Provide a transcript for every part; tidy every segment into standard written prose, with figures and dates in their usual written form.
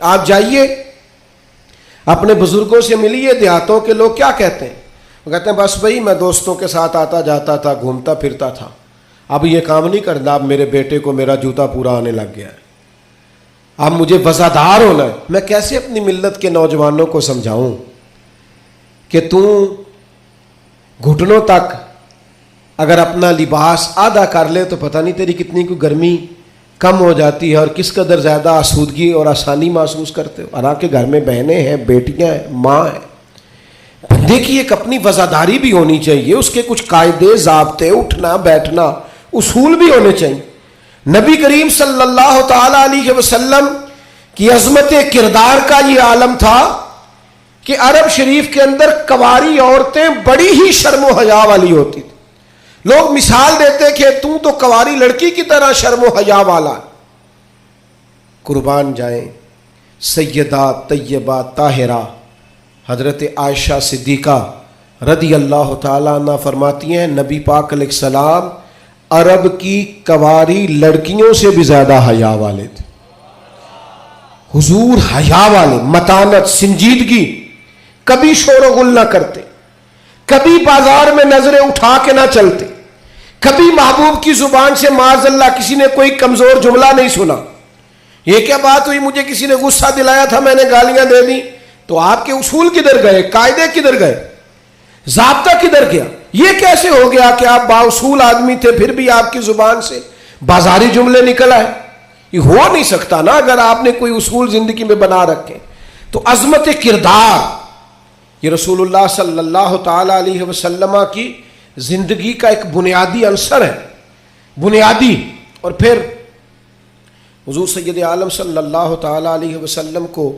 آپ جائیے اپنے بزرگوں سے ملیے، دیہاتوں کے لوگ کیا کہتے ہیں؟ وہ کہتے ہیں بس بھائی میں دوستوں کے ساتھ آتا جاتا تھا، گھومتا پھرتا تھا، اب یہ کام نہیں کرنا، اب میرے بیٹے کو میرا جوتا پورا آنے لگ گیا ہے، اب مجھے وفادار ہونا ہے۔ میں کیسے اپنی ملت کے نوجوانوں کو سمجھاؤں کہ گھٹنوں تک اگر اپنا لباس آدھا کر لے تو پتہ نہیں تیری کتنی کوئی گرمی کم ہو جاتی ہے اور کس قدر زیادہ آسودگی اور آسانی محسوس کرتے ہو۔ حالانکہ گھر میں بہنیں ہیں، بیٹیاں ہیں، ماں ہیں۔ بندے کی ایک اپنی وفاداری بھی ہونی چاہیے، اس کے کچھ قاعدے، ضابطے، اٹھنا بیٹھنا، اصول بھی ہونے چاہیے۔ نبی کریم صلی اللہ تعالی علیہ وسلم کی عظمت کردار کا یہ عالم تھا کہ عرب شریف کے اندر کنواری عورتیں بڑی ہی شرم و حیا والی ہوتی تھی۔ لوگ مثال دیتے کہ تو کنواری لڑکی کی طرح شرم و حیا والا۔ قربان جائیں سیدہ طیبہ طاہرہ حضرت عائشہ صدیقہ رضی اللہ تعالیٰ عنہ فرماتی ہیں نبی پاک علیہ السلام عرب کی کنواری لڑکیوں سے بھی زیادہ حیا والے تھے۔ حضور حیا والے، متانت، سنجیدگی، کبھی شور و غل نہ کرتے، کبھی بازار میں نظریں اٹھا کے نہ چلتے، کبھی محبوب کی زبان سے معاذ اللہ کسی نے کوئی کمزور جملہ نہیں سنا۔ یہ کیا بات ہوئی، مجھے کسی نے غصہ دلایا تھا، میں نے گالیاں دے دی، تو آپ کے اصول کدھر گئے، قاعدے کدھر گئے، ضابطہ کدھر گیا؟ یہ کیسے ہو گیا کہ آپ بااصول آدمی تھے پھر بھی آپ کی زبان سے بازاری جملے نکل آئے؟ یہ ہو نہیں سکتا نا اگر آپ نے کوئی اصول زندگی میں بنا رکھے۔ تو عظمت کردار یہ رسول اللہ صلی اللہ تعالی علیہ وسلم کی زندگی کا ایک بنیادی عنصر ہے، بنیادی۔ اور پھر حضور سید عالم صلی اللہ تعالی علیہ وسلم کو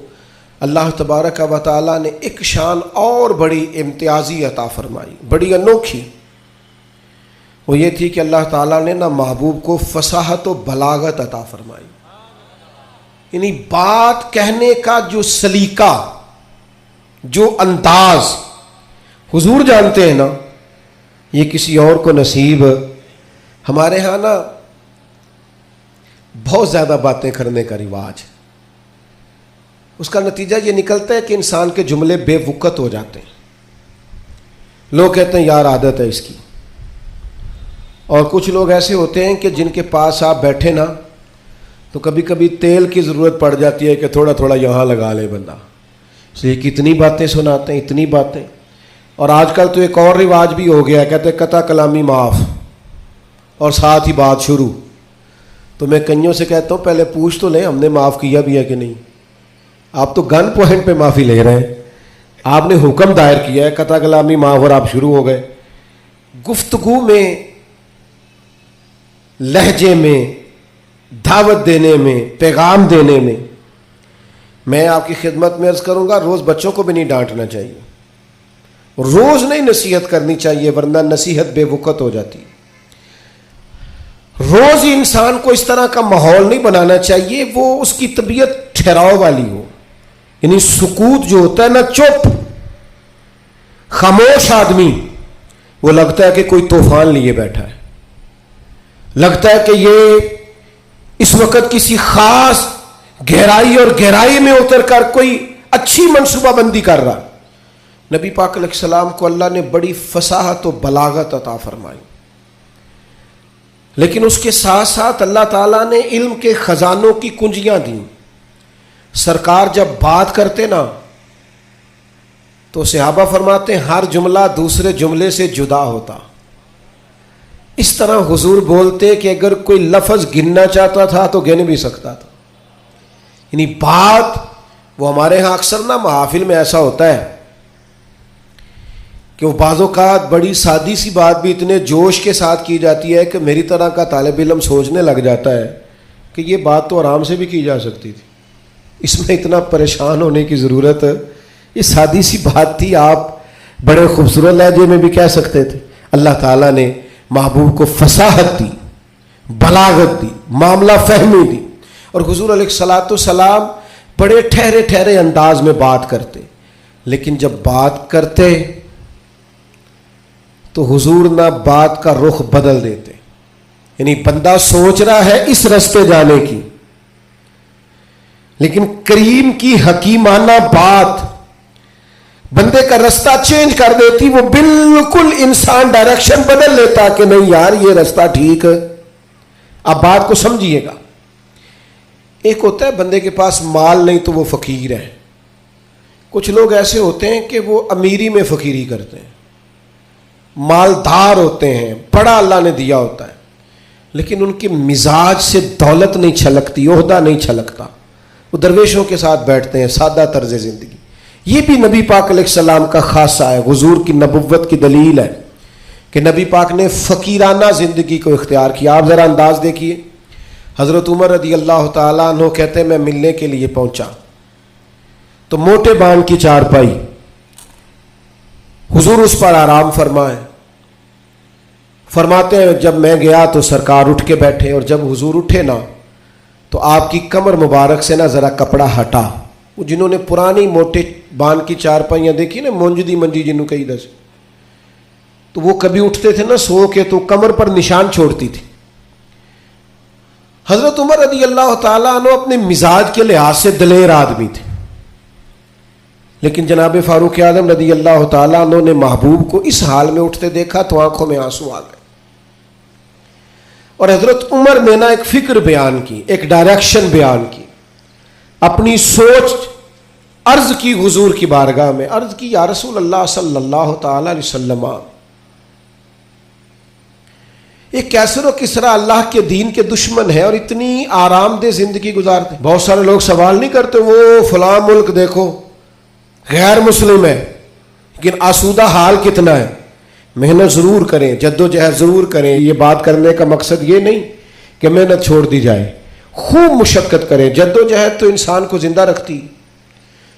اللہ تبارک و تعالی نے ایک شان اور بڑی امتیازی عطا فرمائی، بڑی انوکھی۔ وہ یہ تھی کہ اللہ تعالیٰ نے نا محبوب کو فصاحت و بلاغت عطا فرمائی، یعنی بات کہنے کا جو سلیقہ، جو انداز حضور جانتے ہیں نا، یہ کسی اور کو نصیب۔ ہمارے ہاں نا بہت زیادہ باتیں کرنے کا رواج ہے، اس کا نتیجہ یہ نکلتا ہے کہ انسان کے جملے بے وقت ہو جاتے ہیں۔ لوگ کہتے ہیں یار عادت ہے اس کی، اور کچھ لوگ ایسے ہوتے ہیں کہ جن کے پاس آپ بیٹھے نا تو کبھی کبھی تیل کی ضرورت پڑ جاتی ہے کہ تھوڑا تھوڑا یہاں لگا لے بندہ، اس لیے کتنی باتیں سناتے ہیں، اتنی باتیں۔ اور آج کل تو ایک اور رواج بھی ہو گیا ہے، کہتے ہیں قطع کلامی معاف اور ساتھ ہی بات شروع۔ تو میں کئیوں سے کہتا ہوں پہلے پوچھ تو لیں ہم نے معاف کیا بھی ہے کہ نہیں۔ آپ تو گن پوائنٹ پہ معافی لے رہے ہیں، آپ نے حکم دائر کیا ہے قطع کلامی معاف اور آپ شروع ہو گئے۔ گفتگو میں، لہجے میں، دعوت دینے میں، پیغام دینے میں، میں آپ کی خدمت میں عرض کروں گا روز بچوں کو بھی نہیں ڈانٹنا چاہیے، روز نہیں نصیحت کرنی چاہیے ورنہ نصیحت بے وقت ہو جاتی۔ روز ہی انسان کو اس طرح کا ماحول نہیں بنانا چاہیے وہ اس کی طبیعت ٹھہراؤ والی ہو، یعنی سکوت جو ہوتا ہے نا، چپ خاموش آدمی وہ لگتا ہے کہ کوئی طوفان لیے بیٹھا ہے، لگتا ہے کہ یہ اس وقت کسی خاص گہرائی اور گہرائی میں اتر کر کوئی اچھی منصوبہ بندی کر رہا۔ نبی پاک علیہ السلام کو اللہ نے بڑی فصاحت و بلاغت عطا فرمائی، لیکن اس کے ساتھ ساتھ اللہ تعالیٰ نے علم کے خزانوں کی کنجیاں دیں۔ سرکار جب بات کرتے نا تو صحابہ فرماتے ہیں ہر جملہ دوسرے جملے سے جدا ہوتا، اس طرح حضور بولتے کہ اگر کوئی لفظ گننا چاہتا تھا تو گن بھی سکتا تھا۔ یعنی بات وہ ہمارے ہاں اکثر نا محافل میں ایسا ہوتا ہے کہ وہ بعض اوقات بڑی سادی سی بات بھی اتنے جوش کے ساتھ کی جاتی ہے کہ میری طرح کا طالب علم سوچنے لگ جاتا ہے کہ یہ بات تو آرام سے بھی کی جا سکتی تھی، اس میں اتنا پریشان ہونے کی ضرورت، یہ سادی سی بات تھی، آپ بڑے خوبصورت لہجے میں بھی کہہ سکتے تھے۔ اللہ تعالیٰ نے محبوب کو فصاحت دی، بلاغت دی، معاملہ فہمی دی، اور حضور علیہ الصلاۃ والسلام بڑے ٹھہرے ٹھہرے انداز میں بات کرتے، لیکن جب بات کرتے تو حضور نہ بات کا رخ بدل دیتے، یعنی بندہ سوچ رہا ہے اس رستے جانے کی، لیکن کریم کی حکیمانہ بات بندے کا رستہ چینج کر دیتی، وہ بالکل انسان ڈائریکشن بدل لیتا کہ نہیں یار یہ رستہ ٹھیک ہے۔ اب بات کو سمجھیے گا، ایک ہوتا ہے بندے کے پاس مال نہیں تو وہ فقیر ہے، کچھ لوگ ایسے ہوتے ہیں کہ وہ امیری میں فقیری کرتے ہیں، مالدار ہوتے ہیں، بڑا اللہ نے دیا ہوتا ہے، لیکن ان کے مزاج سے دولت نہیں چھلکتی، عہدہ نہیں چھلکتا، وہ درویشوں کے ساتھ بیٹھتے ہیں، سادہ طرز زندگی۔ یہ بھی نبی پاک علیہ السلام کا خاصہ ہے، حضور کی نبوت کی دلیل ہے کہ نبی پاک نے فقیرانہ زندگی کو اختیار کیا۔ آپ ذرا انداز دیکھیے، حضرت عمر رضی اللہ تعالیٰ عنہ کہتے ہیں میں ملنے کے لیے پہنچا تو موٹے بان کی چارپائی، حضور اس پر آرام فرمائے، فرماتے ہیں جب میں گیا تو سرکار اٹھ کے بیٹھے، اور جب حضور اٹھے نا تو آپ کی کمر مبارک سے نا ذرا کپڑا ہٹا۔ وہ جنہوں نے پرانی موٹے بان کی چارپائیاں دیکھی نا، منجدی منجی جنہوں کئی دس، تو وہ کبھی اٹھتے تھے نا سو کے تو کمر پر نشان چھوڑتی تھی۔ حضرت عمر رضی اللہ تعالیٰ عنہ اپنے مزاج کے لحاظ سے دلیر آدمی تھے، لیکن جناب فاروق اعظم رضی اللہ تعالیٰ عنہ نے محبوب کو اس حال میں اٹھتے دیکھا تو آنکھوں میں آنسو آ گئے، اور حضرت عمر نے نا ایک فکر بیان کی، ایک ڈائریکشن بیان کی، اپنی سوچ عرض کی حضور کی بارگاہ میں، عرض کی یا رسول اللہ صلی اللہ تعالی علیہ وسلم، ایک کیسر و کسرا اللہ کے دین کے دشمن ہے اور اتنی آرام دہ زندگی گزارتے۔ بہت سارے لوگ سوال نہیں کرتے وہ فلاں ملک دیکھو غیر مسلم ہے لیکن آسودہ حال کتنا ہے۔ محنت ضرور کریں، جد و جہد ضرور کریں، یہ بات کرنے کا مقصد یہ نہیں کہ محنت چھوڑ دی جائے، خوب مشقت کریں۔ جد و جہد تو انسان کو زندہ رکھتی،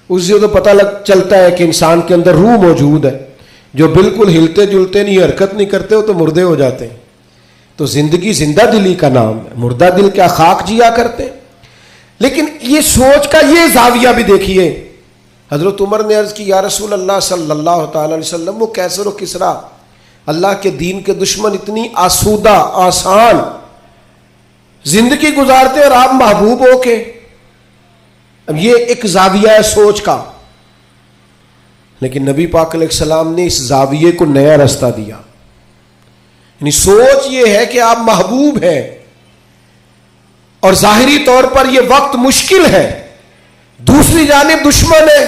اس سے تو پتہ چلتا ہے کہ انسان کے اندر روح موجود ہے، جو بالکل ہلتے جلتے نہیں، حرکت نہیں کرتے ہو تو مردے ہو جاتے ہیں۔ تو زندگی زندہ دلی کا نام ہے، مردہ دل کیا خاک جیا کرتے ہیں۔ لیکن یہ سوچ کا یہ زاویہ بھی دیکھیے، حضرت عمر نے عرض کی یا رسول اللہ صلی اللہ تعالی علیہ وسلم، وہ کیسر و کسرا اللہ کے دین کے دشمن اتنی آسودہ آسان زندگی گزارتے اور آپ محبوب ہو کے، اب یہ ایک زاویہ ہے سوچ کا، لیکن نبی پاک علیہ السلام نے اس زاویے کو نیا رستہ دیا۔ یعنی سوچ یہ ہے کہ آپ محبوب ہیں اور ظاہری طور پر یہ وقت مشکل ہے، دوسری جانب دشمن ہے،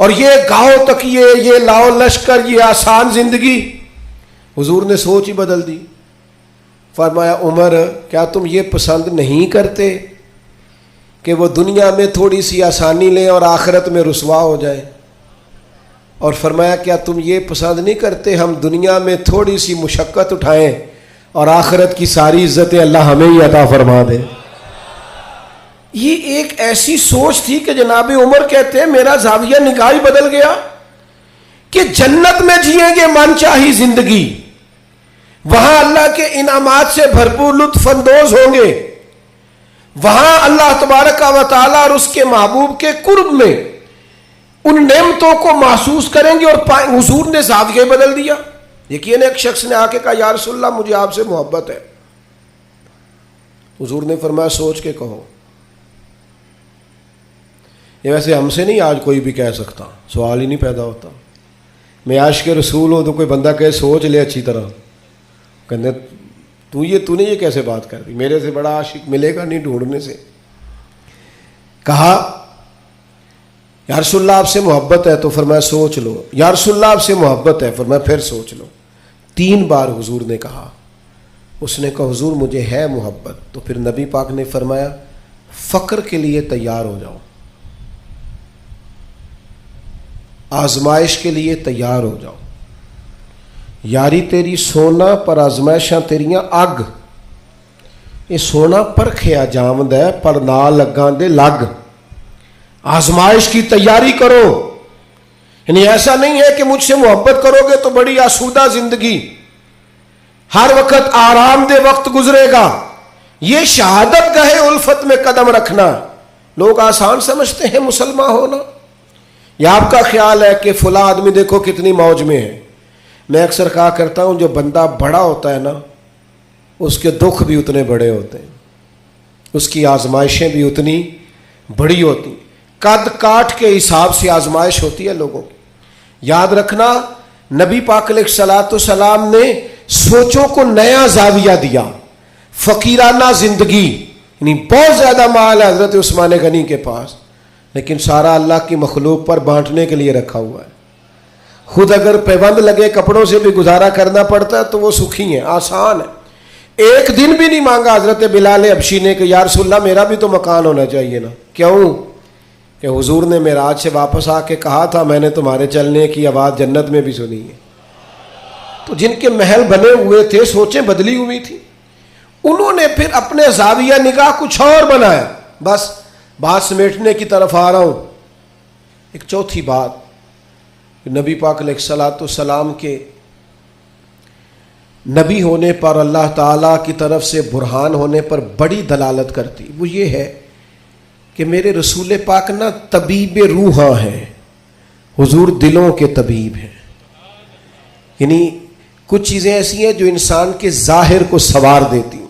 اور یہ گاؤں تک یہ لاؤ لشکر، یہ آسان زندگی۔ حضور نے سوچ ہی بدل دی، فرمایا عمر کیا تم یہ پسند نہیں کرتے کہ وہ دنیا میں تھوڑی سی آسانی لیں اور آخرت میں رسوا ہو جائے؟ اور فرمایا کیا تم یہ پسند نہیں کرتے ہم دنیا میں تھوڑی سی مشقت اٹھائیں اور آخرت کی ساری عزتیں اللہ ہمیں ہی عطا فرما دے؟ یہ ایک ایسی سوچ تھی کہ جناب عمر کہتے ہیں میرا زاویہ نگاہ ہی بدل گیا کہ جنت میں جئیں گے من چاہی زندگی، وہاں اللہ کے انعامات سے بھرپور لطف اندوز ہوں گے، وہاں اللہ تبارک و تعالی اور اس کے محبوب کے قرب میں ان نعمتوں کو محسوس کریں گے، اور حضور نے زاویہ بدل دیا۔ یقین ایک شخص نے آ کے کہا یا رسول اللہ مجھے آپ سے محبت ہے، حضور نے فرمایا سوچ کے کہو۔ یہ ویسے ہم سے نہیں آج کوئی بھی کہہ سکتا، سوال ہی نہیں پیدا ہوتا۔ میں عاشق رسول ہوں تو کوئی بندہ کہے سوچ لے اچھی طرح، کہتے تو نے یہ کیسے بات کر دی، میرے سے بڑا عاشق ملے گا نہیں ڈھونڈنے سے۔ کہا یا رسول اللہ آپ سے محبت ہے، تو فرمایا سوچ لو۔ یا رسول اللہ آپ سے محبت ہے، فرمایا پھر سوچ لو۔ 3 بار حضور نے کہا۔ اس نے کہا حضور مجھے ہے محبت، تو پھر نبی پاک نے فرمایا فقر کے لیے تیار ہو جاؤ، آزمائش کے لیے تیار ہو جاؤ، یاری تیری سونا پر آزمائشاں تیریاں اگ، یہ سونا پرکھیا جامد ہے پر نال لگاں دے لگ، آزمائش کی تیاری کرو۔ یعنی ایسا نہیں ہے کہ مجھ سے محبت کرو گے تو بڑی آسودہ زندگی، ہر وقت آرام دہ وقت گزرے گا، یہ شہادت گاہ الفت میں قدم رکھنا لوگ آسان سمجھتے ہیں مسلمان ہونا۔ یا آپ کا خیال ہے کہ فلاں آدمی دیکھو کتنی موج میں ہے؟ میں اکثر کہا کرتا ہوں جو بندہ بڑا ہوتا ہے نا اس کے دکھ بھی اتنے بڑے ہوتے ہیں، اس کی آزمائشیں بھی اتنی بڑی ہوتی ہیں، قد کاٹ کے حساب سے آزمائش ہوتی ہے لوگوں کی۔ یاد رکھنا نبی پاک علیہ الصلوۃ والسلام نے سوچوں کو نیا زاویہ دیا، فقیرانہ زندگی، یعنی بہت زیادہ مال ہے حضرت عثمان غنی کے پاس، لیکن سارا اللہ کی مخلوق پر بانٹنے کے لیے رکھا ہوا ہے۔ خود اگر پیبند لگے کپڑوں سے بھی گزارا کرنا پڑتا ہے تو وہ سکھی ہیں، آسان ہے۔ ایک دن بھی نہیں مانگا حضرت بلال حبشی نے کہ یا رسول اللہ میرا بھی تو مکان ہونا چاہیے نا۔ کیوں؟ کہ حضور نے معراج سے واپس آ کے کہا تھا میں نے تمہارے چلنے کی آواز جنت میں بھی سنی ہے۔ تو جن کے محل بنے ہوئے تھے سوچیں بدلی ہوئی تھی، انہوں نے پھر اپنے زاویہ نگاہ کچھ اور بنایا۔ بس بات سمیٹنے کی طرف آ رہا ہوں۔ ایک چوتھی بات نبی پاک علیہ الصلوۃ والسلام کے نبی ہونے پر، اللہ تعالیٰ کی طرف سے برہان ہونے پر بڑی دلالت کرتی، وہ یہ ہے کہ میرے رسول پاک نہ طبیب روحاں ہیں، حضور دلوں کے طبیب ہیں۔ یعنی کچھ چیزیں ایسی ہیں جو انسان کے ظاہر کو سنوار دیتی ہیں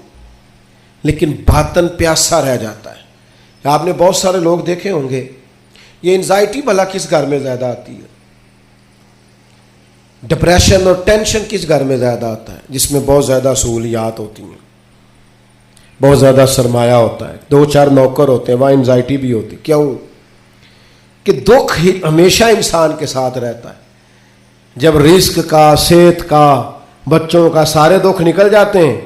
لیکن باطن پیاسا رہ جاتا ہے۔ آپ نے بہت سارے لوگ دیکھے ہوں گے، یہ انزائٹی بھلا کس گھر میں زیادہ آتی ہے؟ ڈپریشن اور ٹینشن کس گھر میں زیادہ آتا ہے؟ جس میں بہت زیادہ سہولیات ہوتی ہیں، بہت زیادہ سرمایہ ہوتا ہے، 2-4 نوکر ہوتے ہیں، وہاں انزائٹی بھی ہوتی۔ کیوں؟ کہ دکھ ہمیشہ انسان کے ساتھ رہتا ہے۔ جب رزق کا، صحت کا، بچوں کا سارے دکھ نکل جاتے ہیں،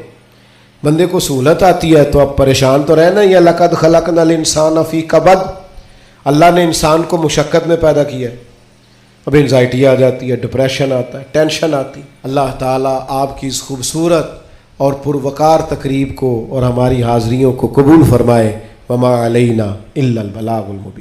بندے کو سہولت آتی ہے تو اب پریشان تو رہنا ہی ہے۔ لقد خلقنا الانسان فی کبد، اللہ نے انسان کو مشقت میں پیدا کیا ہے۔ اب انزائٹی آ جاتی ہے، ڈپریشن آتا ہے، ٹینشن آتی۔ اللہ تعالیٰ آپ کی اس خوبصورت اور پروقار تقریب کو اور ہماری حاضریوں کو قبول فرمائے۔ وما علینا الا البلاغ المبین۔